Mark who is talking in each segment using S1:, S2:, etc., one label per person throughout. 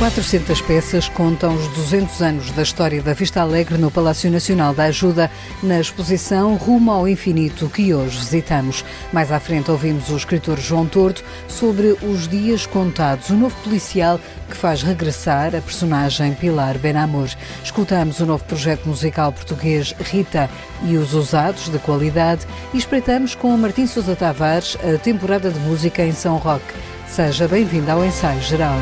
S1: 400 peças contam os 200 anos da história da Vista Alegre no Palácio Nacional da Ajuda, na exposição Rumo ao Infinito, que hoje visitamos. Mais à frente ouvimos o escritor João Tordo sobre Os Dias Contados, o novo policial que faz regressar a personagem Pilar Benamor. Escutamos o novo projeto musical português Rita e os Usados, de qualidade, e espreitamos com Martim Sousa Tavares a temporada de música em São Roque. Seja bem-vindo ao Ensaio Geral.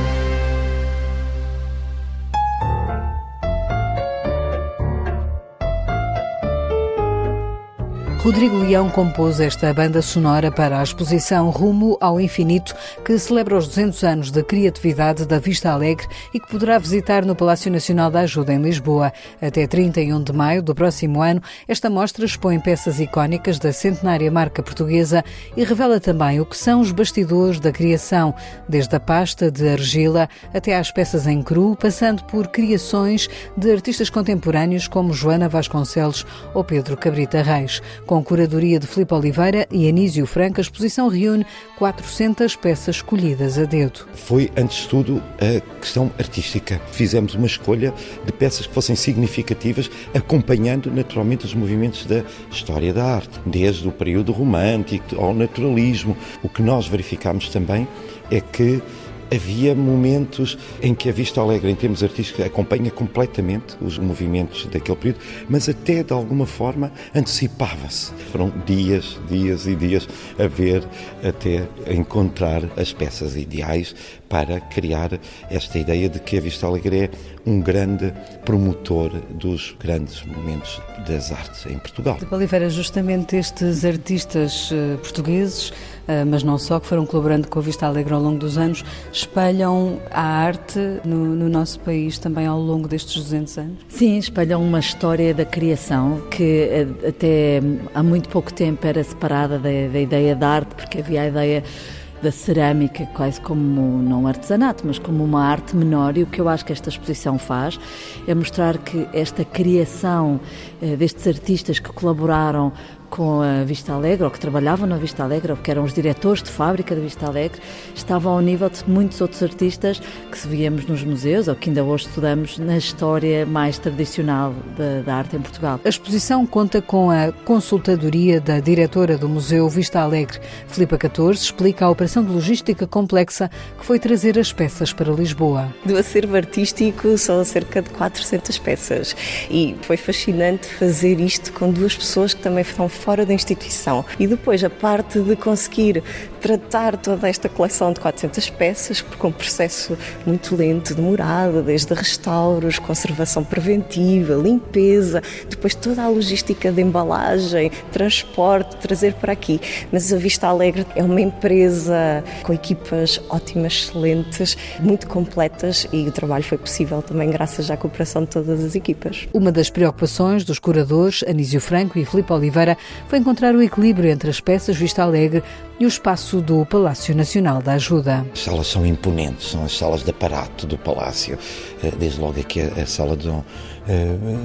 S1: Rodrigo Leão compôs esta banda sonora para a exposição Rumo ao Infinito, que celebra os 200 anos de criatividade da Vista Alegre e que poderá visitar no Palácio Nacional da Ajuda, em Lisboa. Até 31 de maio do próximo ano, esta mostra expõe peças icónicas da centenária marca portuguesa e revela também o que são os bastidores da criação, desde a pasta de argila até às peças em cru, passando por criações de artistas contemporâneos como Joana Vasconcelos ou Pedro Cabrita Reis. Com curadoria de Filipe Oliveira e Anísio Franco, a exposição reúne 400 peças escolhidas a dedo.
S2: Foi, antes de tudo, a questão artística. Fizemos uma escolha de peças que fossem significativas, acompanhando naturalmente os movimentos da história da arte, desde o período romântico ao naturalismo. O que nós verificámos também é que havia momentos em que a Vista Alegre, em termos artísticos, acompanha completamente os movimentos daquele período, mas até, de alguma forma, antecipava-se. Foram dias e dias a ver, até encontrar as peças ideais para criar esta ideia de que a Vista Alegre é um grande promotor dos grandes momentos das artes em Portugal.
S1: Filipe Oliveira, justamente estes artistas portugueses, mas não só, que foram colaborando com a Vista Alegre ao longo dos anos, espelham a arte no nosso país também ao longo destes 200 anos?
S3: Sim, espelham uma história da criação que até há muito pouco tempo era separada da ideia da arte, porque havia a ideia da cerâmica quase como, não artesanato, mas como uma arte menor, e o que eu acho que esta exposição faz é mostrar que esta criação destes artistas que colaboraram com a Vista Alegre, ou que trabalhavam na Vista Alegre, ou que eram os diretores de fábrica da Vista Alegre, estavam ao nível de muitos outros artistas que se víamos nos museus, ou que ainda hoje estudamos na história mais tradicional da arte em Portugal.
S1: A exposição conta com a consultadoria da diretora do Museu Vista Alegre. Filipa XIV explica a operação de logística complexa que foi trazer as peças para Lisboa.
S4: Do acervo artístico são cerca de 400 peças e foi fascinante fazer isto com duas pessoas que também estão fora da instituição. E depois a parte de conseguir tratar toda esta coleção de 400 peças, porque um processo muito lento, demorado, desde restauros, conservação preventiva, limpeza, depois toda a logística de embalagem, transporte, trazer para aqui. Mas a Vista Alegre é uma empresa com equipas ótimas, excelentes, muito completas, e o trabalho foi possível também graças à cooperação de todas as equipas.
S1: Uma das preocupações dos curadores, Anísio Franco e Filipe Oliveira, foi encontrar o equilíbrio entre as peças Vista Alegre e o espaço do Palácio Nacional da Ajuda.
S2: As salas são imponentes, são as salas de aparato do Palácio, desde logo aqui a sala de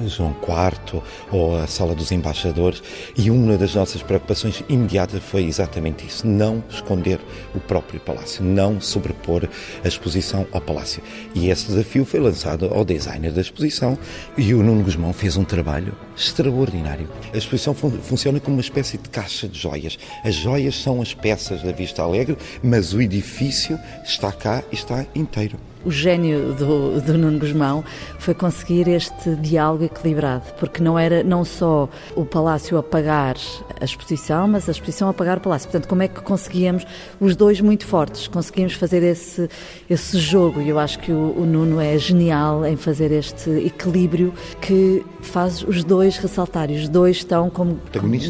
S2: João IV ou a sala dos embaixadores, e uma das nossas preocupações imediatas foi exatamente isso: não esconder o próprio Palácio, não sobrepor a exposição ao Palácio. E esse desafio foi lançado ao designer da exposição, e o Nuno Guzmão fez um trabalho extraordinário. A exposição funciona como uma espécie de caixa de joias. As joias são as peças da Vista Alegre, mas o edifício está cá e está inteiro.
S3: O gênio do Nuno Guzmão foi conseguir este diálogo equilibrado, porque não era não só o Palácio a pagar a exposição, mas a exposição a pagar o Palácio. Portanto, como é que conseguíamos os dois muito fortes? Conseguimos fazer esse jogo, e eu acho que o Nuno é genial em fazer este equilíbrio que faz os dois ressaltar, e os dois estão como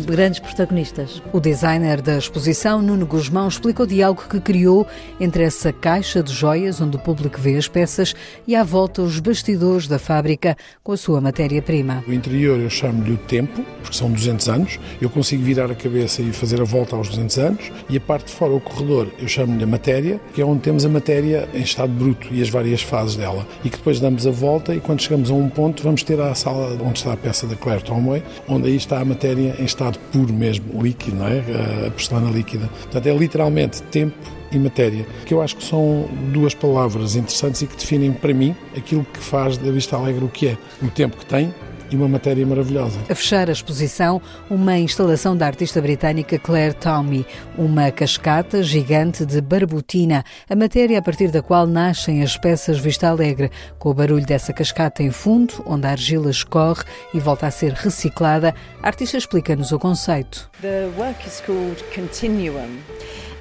S3: grandes protagonistas.
S1: O designer da exposição, Nuno Guzmão, explica o diálogo que criou entre essa caixa de joias onde o público vê as peças e à volta os bastidores da fábrica com a sua matéria-prima.
S5: O interior eu chamo-lhe o tempo, porque são 200 anos, eu consigo virar a cabeça e fazer a volta aos 200 anos, e a parte de fora, o corredor, eu chamo-lhe a matéria, que é onde temos a matéria em estado bruto e as várias fases dela, e que depois damos a volta, e quando chegamos a um ponto vamos ter a sala onde está a peça da Claire Tomway, onde aí está a matéria em estado puro mesmo, líquido, não é? A porcelana líquida. Portanto, é literalmente tempo e e matéria, que eu acho que são duas palavras interessantes e que definem para mim aquilo que faz da Vista Alegre o que é, o tempo que tem e uma matéria maravilhosa.
S1: A fechar a exposição, uma instalação da artista britânica Claire Towney, uma cascata gigante de barbotina, a matéria a partir da qual nascem as peças Vista Alegre, com o barulho dessa cascata em fundo, onde a argila escorre e volta a ser reciclada. A artista explica-nos o conceito.
S6: The work is called Continuum.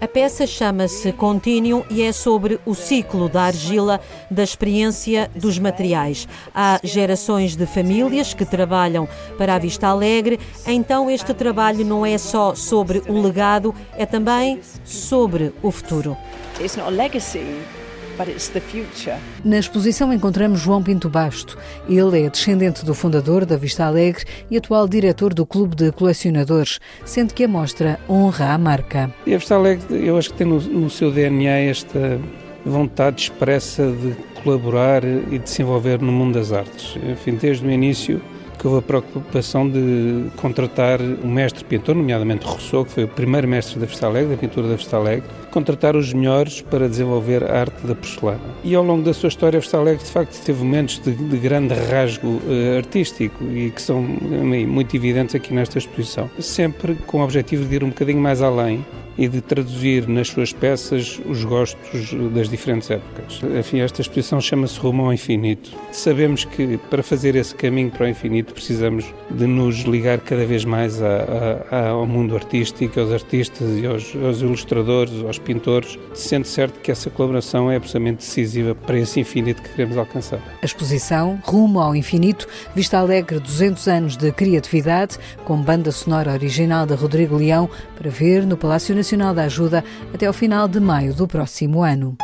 S7: A peça chama-se Continuum e é sobre o ciclo da argila, da experiência dos materiais. Há gerações de famílias que trabalham para a Vista Alegre, então este trabalho não é só sobre o legado, é também sobre o futuro.
S6: It's not a legacy, but it's the future.
S1: Na exposição encontramos João Pinto Basto. Ele é descendente do fundador da Vista Alegre e atual diretor do Clube de Colecionadores, sendo que a mostra honra a marca.
S8: E a Vista Alegre, eu acho que tem no seu DNA esta vontade expressa de colaborar e de se envolver no mundo das artes. Enfim, desde o início que houve a preocupação de contratar um mestre pintor, nomeadamente Rousseau, que foi o primeiro mestre da Vista Alegre, da pintura da Vista Alegre, contratar os melhores para desenvolver a arte da porcelana. E ao longo da sua história, a Vista Alegre, de facto, teve momentos de grande rasgo artístico e que são muito evidentes aqui nesta exposição. Sempre com o objetivo de ir um bocadinho mais além e de traduzir nas suas peças os gostos das diferentes épocas. Enfim, esta exposição chama-se Rumo ao Infinito. Sabemos que para fazer esse caminho para o infinito precisamos de nos ligar cada vez mais ao mundo artístico, aos artistas e aos ilustradores, aos pintores, sendo certo que essa colaboração é absolutamente decisiva para esse infinito que queremos alcançar.
S1: A exposição Rumo ao Infinito, Vista Alegre 200 anos de criatividade, com banda sonora original de Rodrigo Leão, para ver no Palácio Nacional da Ajuda até ao final de maio do próximo ano.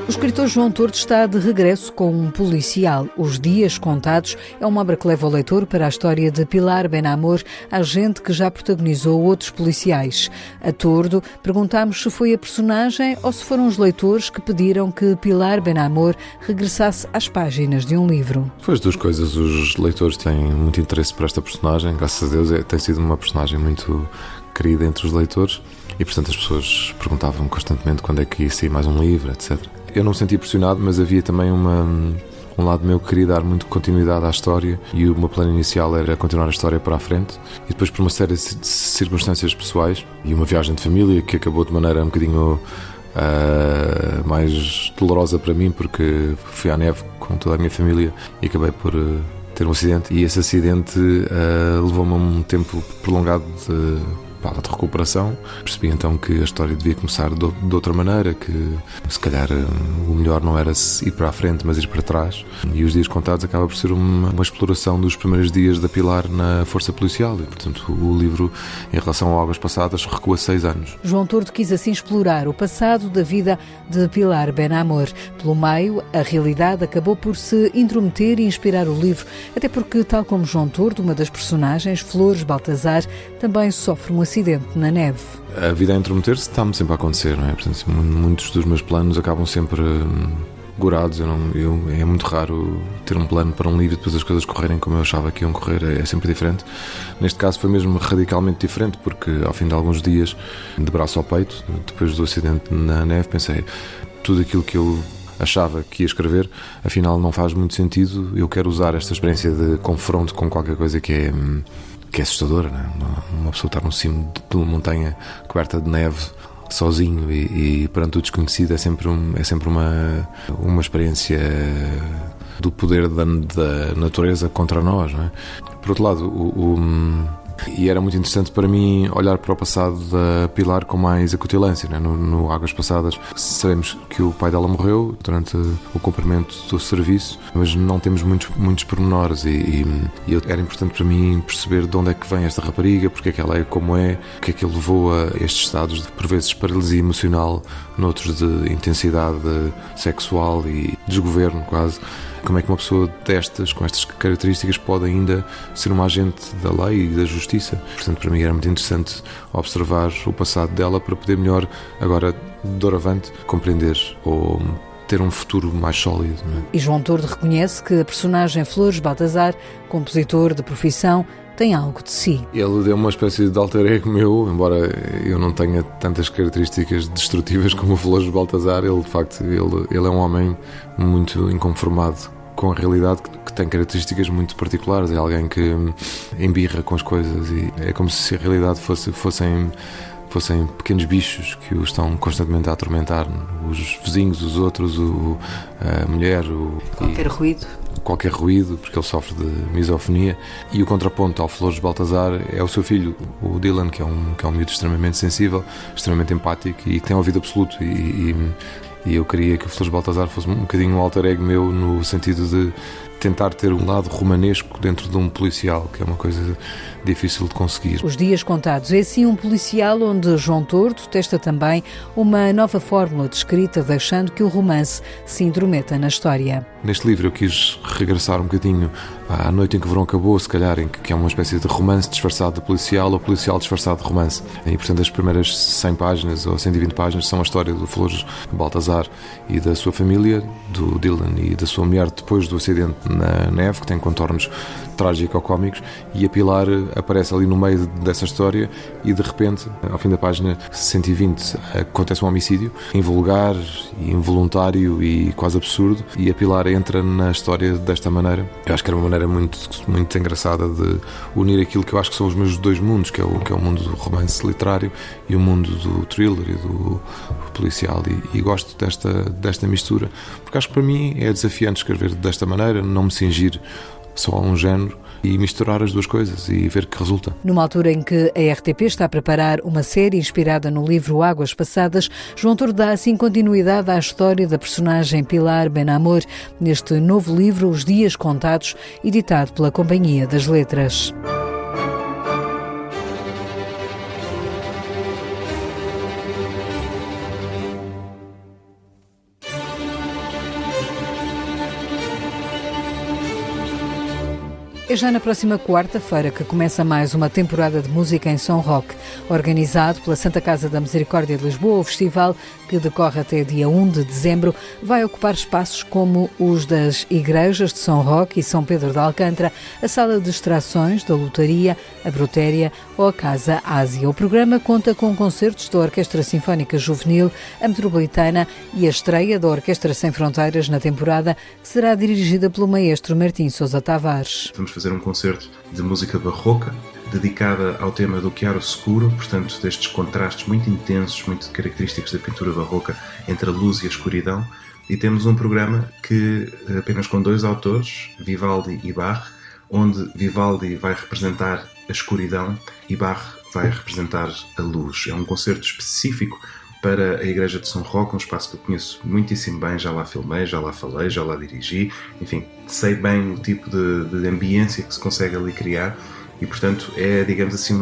S1: O escritor João Tordo está de regresso com um policial. Os Dias Contados é uma obra que leva o leitor para a história de Pilar Benamor, agente que já protagonizou outros policiais. A Tordo perguntámos se foi a personagem ou se foram os leitores que pediram que Pilar Benamor regressasse às páginas de um livro.
S9: Foi as duas coisas. Os leitores têm muito interesse por esta personagem. Graças a Deus tem sido uma personagem muito querida entre os leitores e, portanto, as pessoas perguntavam constantemente quando é que ia sair mais um livro, etc. Eu não me senti pressionado, mas havia também um lado meu que queria dar muito continuidade à história e o meu plano inicial era continuar a história para a frente e depois, por uma série de circunstâncias pessoais e uma viagem de família que acabou de maneira um bocadinho mais dolorosa para mim, porque fui à neve com toda a minha família e acabei por ter um acidente, e esse acidente levou-me a um tempo prolongado de recuperação. Percebi então que a história devia começar de outra maneira, que se calhar o melhor não era ir para a frente, mas ir para trás. E Os Dias Contados acaba por ser uma exploração dos primeiros dias da Pilar na Força Policial e, portanto, o livro, em relação a Águas Passadas, recua 6 anos.
S1: João Tordo quis assim explorar o passado da vida de Pilar Benamor. Pelo meio, a realidade acabou por se intrometer e inspirar o livro, até porque, tal como João Tordo, uma das personagens, Flores Baltazar, também sofre um acidente na neve.
S9: A vida a intrometer-se está-me sempre a acontecer, não é? Portanto, muitos dos meus planos acabam sempre gorados. É muito raro ter um plano para um livro e depois as coisas correrem como eu achava que iam correr. É sempre diferente. Neste caso foi mesmo radicalmente diferente, porque ao fim de alguns dias, de braço ao peito, depois do acidente na neve, pensei, tudo aquilo que eu achava que ia escrever, afinal não faz muito sentido. Eu quero usar esta experiência de confronto com qualquer coisa que é assustadora, não é? Uma pessoa estar no cimo de uma montanha coberta de neve, sozinho e perante o desconhecido, é sempre uma experiência do poder da natureza contra nós, não é? Por outro lado, e era muito interessante para mim olhar para o passado da Pilar com mais acutilância, né? No Águas Passadas sabemos que o pai dela morreu durante o cumprimento do serviço, mas não temos muitos pormenores e era importante para mim perceber de onde é que vem esta rapariga, porque é que ela é como é, o que é que levou a estes estados de, por vezes, paralisia emocional, noutros de intensidade sexual e desgoverno quase. Como é que uma pessoa com estas características, pode ainda ser uma agente da lei e da justiça? Portanto, para mim era muito interessante observar o passado dela para poder melhor, agora, doravante, compreender ou ter um futuro mais sólido. Não é?
S1: E João Tordo reconhece que a personagem Flores Baltazar, compositor de profissão, tem algo de si.
S9: Ele deu uma espécie de alter ego meu, embora eu não tenha tantas características destrutivas como o Flores Baltazar. Ele, de facto, ele é um homem muito inconformado com a realidade, que tem características muito particulares. É alguém que embirra com as coisas e é como se a realidade fossem pequenos bichos que o estão constantemente a atormentar. Os vizinhos, os outros, a mulher. Qualquer ruído, porque ele sofre de misofonia. E o contraponto ao Flores Baltazar é o seu filho, o Dylan, que é um miúdo extremamente sensível, extremamente empático e que tem ouvido absoluto. E eu queria que o Flores Baltazar fosse um bocadinho um alter ego meu, no sentido de tentar ter um lado romanesco dentro de um policial, que é uma coisa difícil de conseguir.
S1: Os Dias Contados é sim um policial onde João Tordo testa também uma nova fórmula de escrita, deixando que o romance se intrometa na história.
S9: Neste livro eu quis regressar um bocadinho à noite em que o verão acabou, se calhar, que é uma espécie de romance disfarçado de policial ou policial disfarçado de romance. E, portanto, as primeiras 100 páginas ou 120 páginas são a história do Flores Baltazar e da sua família, do Dylan e da sua mulher depois do acidente na neve, que tem contornos trágico-cómicos, e a Pilar aparece ali no meio dessa história e, de repente, ao fim da página 120, acontece um homicídio invulgar, involuntário e quase absurdo, e a Pilar entra na história desta maneira. Eu acho que era uma maneira muito, muito engraçada de unir aquilo que eu acho que são os meus dois mundos, que é o mundo do romance literário e o mundo do thriller e do policial, e gosto desta mistura, porque acho que para mim é desafiante escrever desta maneira, não me cingir só a um género e misturar as duas coisas e ver que resulta.
S1: Numa altura em que a RTP está a preparar uma série inspirada no livro Águas Passadas, João Tordo dá assim continuidade à história da personagem Pilar Benamor neste novo livro Os Dias Contados, editado pela Companhia das Letras. É já na próxima quarta-feira que começa mais uma temporada de música em São Roque. Organizado pela Santa Casa da Misericórdia de Lisboa, o festival, que decorre até dia 1 de dezembro, vai ocupar espaços como os das igrejas de São Roque e São Pedro de Alcântara, a Sala de Extrações da Lotaria, a Brutéria ou a Casa Ásia. O programa conta com concertos da Orquestra Sinfónica Juvenil, a Metropolitana e a estreia da Orquestra Sem Fronteiras na temporada, que será dirigida pelo maestro Martim Sousa Tavares.
S10: Vamos fazer um concerto de música barroca, dedicada ao tema do chiaro scuro, portanto destes contrastes muito intensos, muito característicos da pintura barroca entre a luz e a escuridão, e temos um programa que apenas com 2 autores, Vivaldi e Bach, onde Vivaldi vai representar a escuridão e Bach vai representar a luz. É um concerto específico para a Igreja de São Roque, um espaço que eu conheço muitíssimo bem, já lá filmei, já lá falei, já lá dirigi, enfim, sei bem o tipo de ambiência que se consegue ali criar e, portanto, é, digamos assim,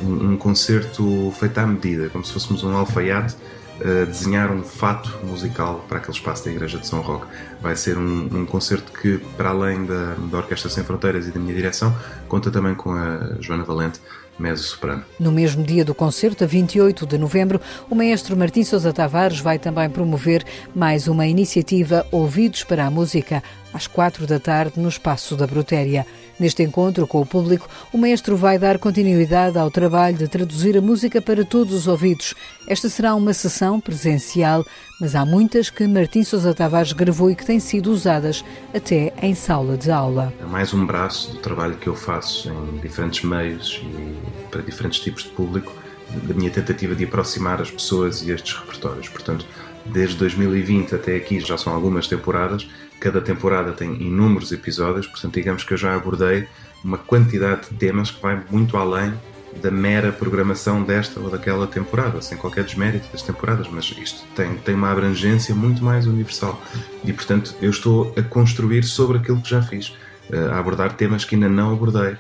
S10: um concerto feito à medida, como se fôssemos um alfaiate a desenhar um fato musical para aquele espaço da Igreja de São Roque. Vai ser um concerto que, para além da Orquestra Sem Fronteiras e da minha direção, conta também com a Joana Valente, mezzo-soprano.
S1: No mesmo dia do concerto, a 28 de novembro, o maestro Martim Sousa Tavares vai também promover mais uma iniciativa Ouvidos para a Música, às 4 da tarde, no Espaço da Brutéria. Neste encontro com o público, o maestro vai dar continuidade ao trabalho de traduzir a música para todos os ouvidos. Esta será uma sessão presencial, mas há muitas que Martim Sousa Tavares gravou e que têm sido usadas até em sala de aula.
S10: É mais um braço do trabalho que eu faço em diferentes meios e para diferentes tipos de público, da minha tentativa de aproximar as pessoas e estes repertórios. Portanto, desde 2020 até aqui já são algumas temporadas, cada temporada tem inúmeros episódios, portanto digamos que eu já abordei uma quantidade de temas que vai muito além da mera programação desta ou daquela temporada, sem qualquer desmérito das temporadas, mas isto tem uma abrangência muito mais universal e, portanto, eu estou a construir sobre aquilo que já fiz, a abordar temas que ainda não abordei,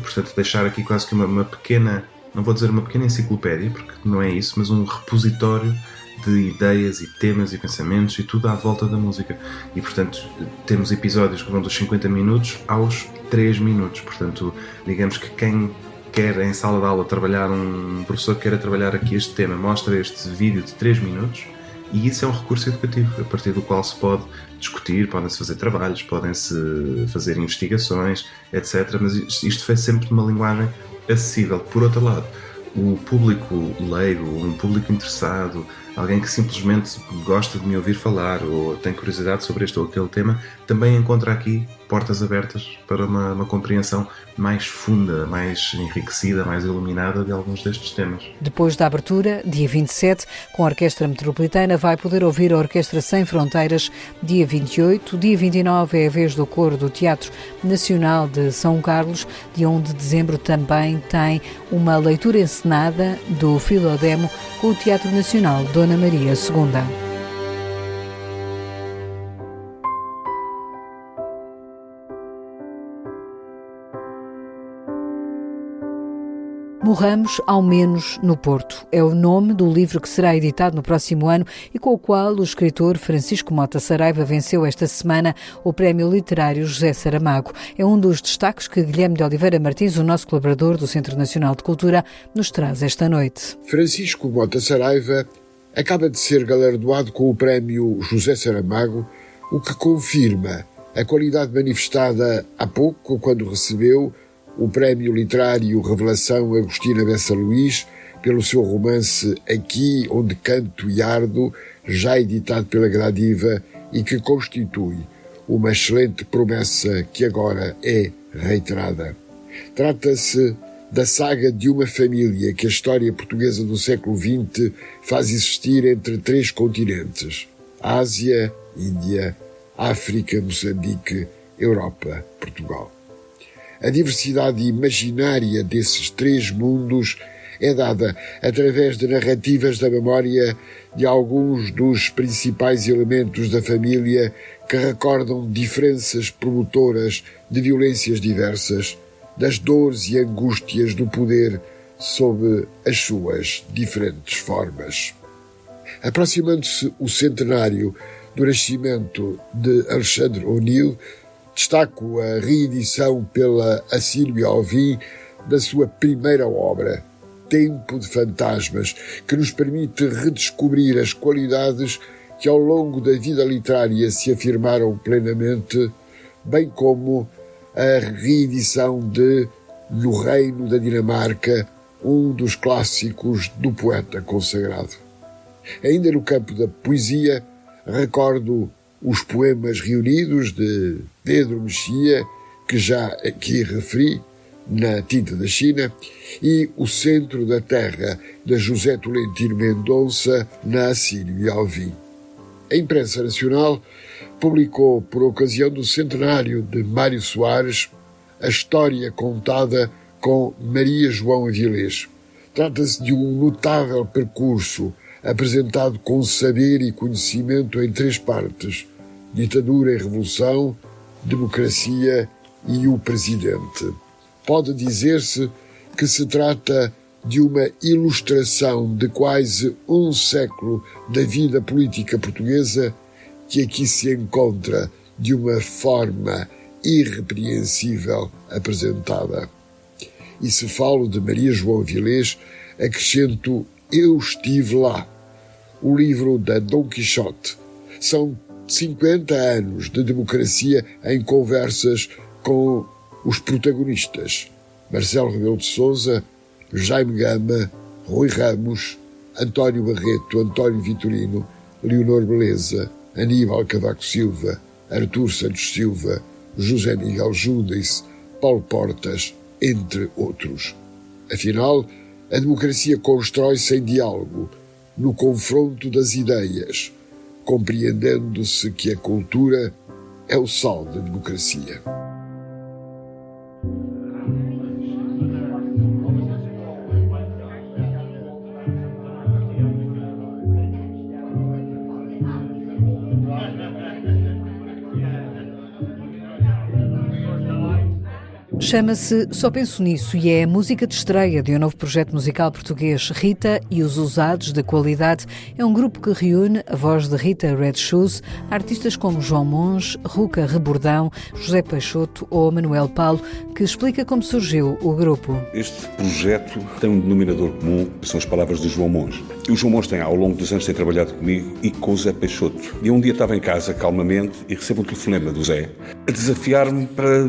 S10: portanto deixar aqui quase que uma pequena, não vou dizer uma pequena enciclopédia, porque não é isso, mas um repositório de ideias e temas e pensamentos e tudo à volta da música. E, portanto, temos episódios que vão dos 50 minutos aos 3 minutos. Portanto, digamos que quem quer em sala de aula trabalhar, um professor que queira trabalhar aqui este tema, mostra este vídeo de 3 minutos E isso é um recurso educativo, a partir do qual se pode discutir, podem-se fazer trabalhos, podem-se fazer investigações, etc. Mas isto foi sempre numa linguagem acessível. Por outro lado, o público leigo, um público interessado, alguém que simplesmente gosta de me ouvir falar ou tem curiosidade sobre este ou aquele tema, também encontra aqui portas abertas para uma compreensão mais funda, mais enriquecida, mais iluminada de alguns destes temas.
S1: Depois da abertura, dia 27, com a Orquestra Metropolitana, vai poder ouvir a Orquestra Sem Fronteiras dia 28. Dia 29 é a vez do coro do Teatro Nacional de São Carlos. Dia 1 de dezembro também tem uma leitura encenada do Filodemo com o Teatro Nacional Dona Maria II. Morramos ao menos no Porto. É o nome do livro que será editado no próximo ano e com o qual o escritor Francisco Mota Saraiva venceu esta semana o Prémio Literário José Saramago. É um dos destaques que Guilherme de Oliveira Martins, o nosso colaborador do Centro Nacional de Cultura, nos traz esta noite.
S11: Francisco Mota Saraiva acaba de ser galardoado com o Prémio José Saramago, o que confirma a qualidade manifestada há pouco, quando recebeu o Prémio Literário Revelação Agostina Bessa Luís pelo seu romance Aqui Onde Canto e Ardo, já editado pela Gradiva e que constitui uma excelente promessa que agora é reiterada. Trata-se da saga de uma família que a história portuguesa do século XX faz existir entre 3 continentes: Ásia, Índia, África, Moçambique, Europa, Portugal. A diversidade imaginária desses 3 mundos é dada através de narrativas da memória de alguns dos principais elementos da família que recordam diferenças promotoras de violências diversas, das dores e angústias do poder sob as suas diferentes formas. Aproximando-se o centenário do nascimento de Alexandre O'Neill, destaco a reedição pela Assírio Alvim da sua primeira obra, Tempo de Fantasmas, que nos permite redescobrir as qualidades que ao longo da vida literária se afirmaram plenamente, bem como a reedição de No Reino da Dinamarca, um dos clássicos do poeta consagrado. Ainda no campo da poesia, recordo os poemas reunidos de Pedro Mexia, que já aqui referi, na Tinta da China, e O Centro da Terra, de José Tolentino Mendonça, na Assírio Alvim. A imprensa nacional publicou, por ocasião do centenário de Mário Soares, a história contada com Maria João Avilés. Trata-se de um notável percurso apresentado com saber e conhecimento em 3 partes: ditadura e revolução, democracia e o presidente. Pode dizer-se que se trata de uma ilustração de quase um século da vida política portuguesa que aqui se encontra de uma forma irrepreensível apresentada. E se falo de Maria João Avilés, acrescento Eu Estive Lá, o livro da Dom Quixote. São 50 anos de democracia em conversas com os protagonistas: Marcelo Rebelo de Sousa, Jaime Gama, Rui Ramos, António Barreto, António Vitorino, Leonor Beleza, Aníbal Cavaco Silva, Artur Santos Silva, José Miguel Júdice, Paulo Portas, entre outros. Afinal, a democracia constrói-se em diálogo, no confronto das ideias, compreendendo-se que a cultura é o sal da democracia.
S1: Chama-se Só Penso Nisso e é a música de estreia de um novo projeto musical português. Rita e os Usados da Qualidade é um grupo que reúne a voz de Rita Red Shoes, artistas como João Monge, Ruca Rebordão, José Peixoto ou Manuel Paulo, que explica como surgiu o grupo.
S12: Este projeto tem um denominador comum, que são as palavras do João Monge. O João Monge ao longo dos anos, tem trabalhado comigo e com o José Peixoto. E um dia estava em casa, calmamente, e recebo um telefonema do Zé a desafiar-me para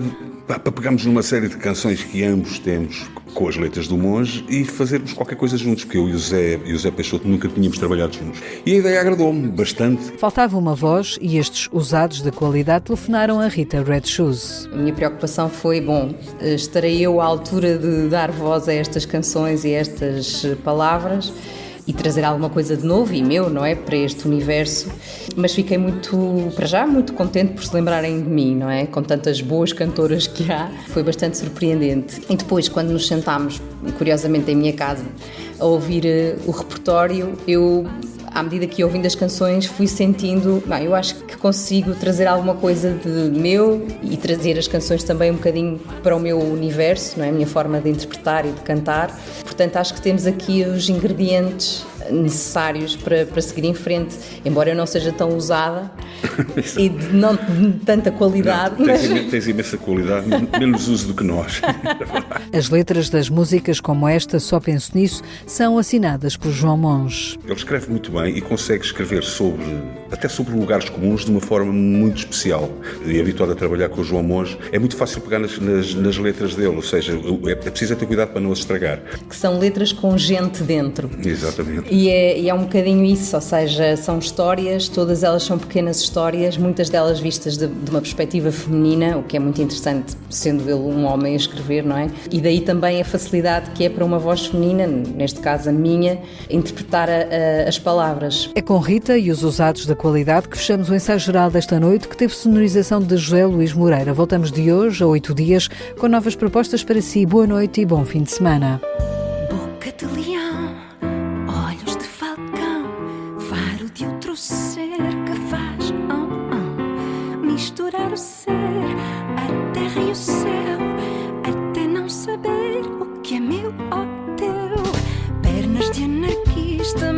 S12: pegarmos numa série de canções que ambos temos com as letras do Monge e fazermos qualquer coisa juntos, porque eu e o Zé Peixoto nunca tínhamos trabalhado juntos. E a ideia agradou-me bastante.
S1: Faltava uma voz e estes Usados da Qualidade telefonaram a Rita Red Shoes.
S13: A minha preocupação foi, estarei eu à altura de dar voz a estas canções e a estas palavras e trazer alguma coisa de novo e meu, não é, para este universo. Mas fiquei muito contente por se lembrarem de mim, não é? Com tantas boas cantoras que há, foi bastante surpreendente. E depois, quando nos sentámos, curiosamente em minha casa, a ouvir o repertório, eu, à medida que ia ouvindo as canções, fui sentindo, eu acho que consigo trazer alguma coisa de meu e trazer as canções também um bocadinho para o meu universo, não é? A minha forma de interpretar e de cantar. Portanto, acho que temos aqui os ingredientes necessários para seguir em frente, embora eu não seja tão usada e não de tanta qualidade.
S12: Tens imensa qualidade, menos uso do que nós.
S1: As letras das músicas como esta, Só Penso Nisso, são assinadas por João Monge.
S12: Ele escreve muito bem e consegue escrever até sobre lugares comuns de uma forma muito especial. E habituado a trabalhar com o João Monge, é muito fácil pegar nas letras dele, ou seja, é preciso ter cuidado para não as estragar.
S13: Que são letras com gente dentro.
S12: Exatamente.
S13: E é um bocadinho isso, ou seja, são histórias, todas elas são pequenas histórias, muitas delas vistas de uma perspectiva feminina, o que é muito interessante, sendo ele um homem a escrever, não é? E daí também a facilidade que é para uma voz feminina, neste caso a minha, interpretar as palavras.
S1: É com Rita e os Usados da Qualidade que fechamos o ensaio geral desta noite, que teve sonorização de José Luís Moreira. Voltamos de hoje a 8 dias com novas propostas para si. Boa noite e bom fim de semana.
S14: Boca de leão, olhos de falcão, faro de outro ser que faz misturar o ser, a terra e o céu, até não saber o que é meu ou teu. Pernas de anarquista,